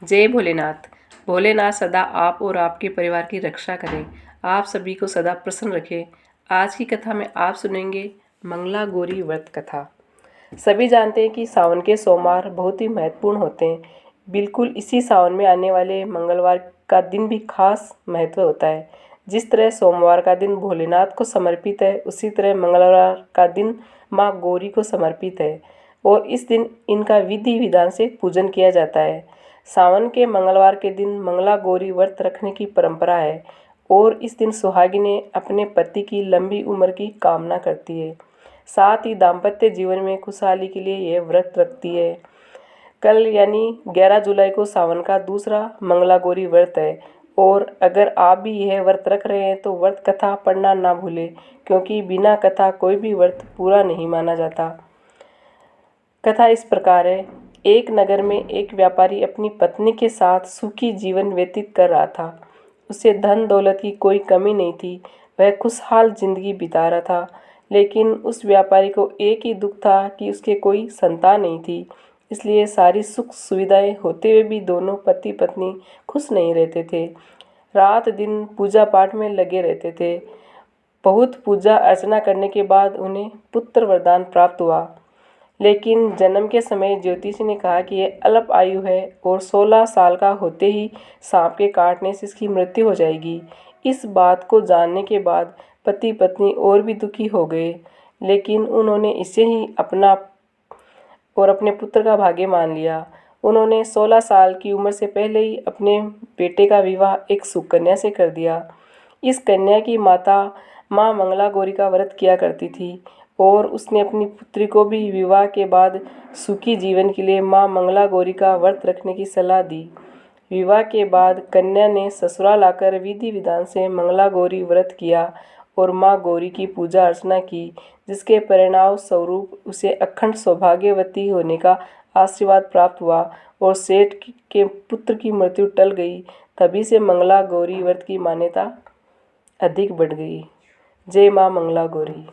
जय भोलेनाथ। भोलेनाथ सदा आप और आपके परिवार की रक्षा करें, आप सभी को सदा प्रसन्न रखें। आज की कथा में आप सुनेंगे मंगला गौरी व्रत कथा। सभी जानते हैं कि सावन के सोमवार बहुत ही महत्वपूर्ण होते हैं। बिल्कुल इसी सावन में आने वाले मंगलवार का दिन भी खास महत्व होता है। जिस तरह सोमवार का दिन भोलेनाथ को समर्पित है, उसी तरह मंगलवार का दिन माँ गौरी को समर्पित है और इस दिन इनका विधि विधान से पूजन किया जाता है। सावन के मंगलवार के दिन मंगला गौरी व्रत रखने की परंपरा है और इस दिन सुहागिनें अपने पति की लंबी उम्र की कामना करती है। साथ ही दाम्पत्य जीवन में खुशहाली के लिए यह व्रत रखती है। कल यानी 11 जुलाई को सावन का दूसरा मंगला गौरी व्रत है और अगर आप भी यह व्रत रख रहे हैं तो व्रत कथा पढ़ना ना भूलें, क्योंकि बिना कथा कोई भी व्रत पूरा नहीं माना जाता। कथा इस प्रकार है। एक नगर में एक व्यापारी अपनी पत्नी के साथ सुखी जीवन व्यतीत कर रहा था। उसे धन दौलत की कोई कमी नहीं थी, वह खुशहाल जिंदगी बिता रहा था। लेकिन उस व्यापारी को एक ही दुख था कि उसके कोई संतान नहीं थी। इसलिए सारी सुख सुविधाएं होते हुए भी दोनों पति पत्नी खुश नहीं रहते थे। रात दिन पूजा पाठ में लगे रहते थे। बहुत पूजा अर्चना करने के बाद उन्हें पुत्र वरदान प्राप्त हुआ, लेकिन जन्म के समय ज्योतिषी ने कहा कि यह अल्प आयु है और 16 साल का होते ही सांप के काटने से इसकी मृत्यु हो जाएगी। इस बात को जानने के बाद पति पत्नी और भी दुखी हो गए, लेकिन उन्होंने इसे ही अपना और अपने पुत्र का भाग्य मान लिया। उन्होंने 16 साल की उम्र से पहले ही अपने बेटे का विवाह एक सुकन्या से कर दिया। इस कन्या की माता माँ मंगला गौरी का व्रत किया करती थी और उसने अपनी पुत्री को भी विवाह के बाद सुखी जीवन के लिए माँ मंगला गौरी का व्रत रखने की सलाह दी। विवाह के बाद कन्या ने ससुराल आकर विधि विधान से मंगला गौरी व्रत किया और माँ गौरी की पूजा अर्चना की, जिसके परिणाम स्वरूप उसे अखंड सौभाग्यवती होने का आशीर्वाद प्राप्त हुआ और सेठ के पुत्र की मृत्यु टल गई। तभी से मंगला गौरी व्रत की मान्यता अधिक बढ़ गई। जय माँ मंगला गौरी।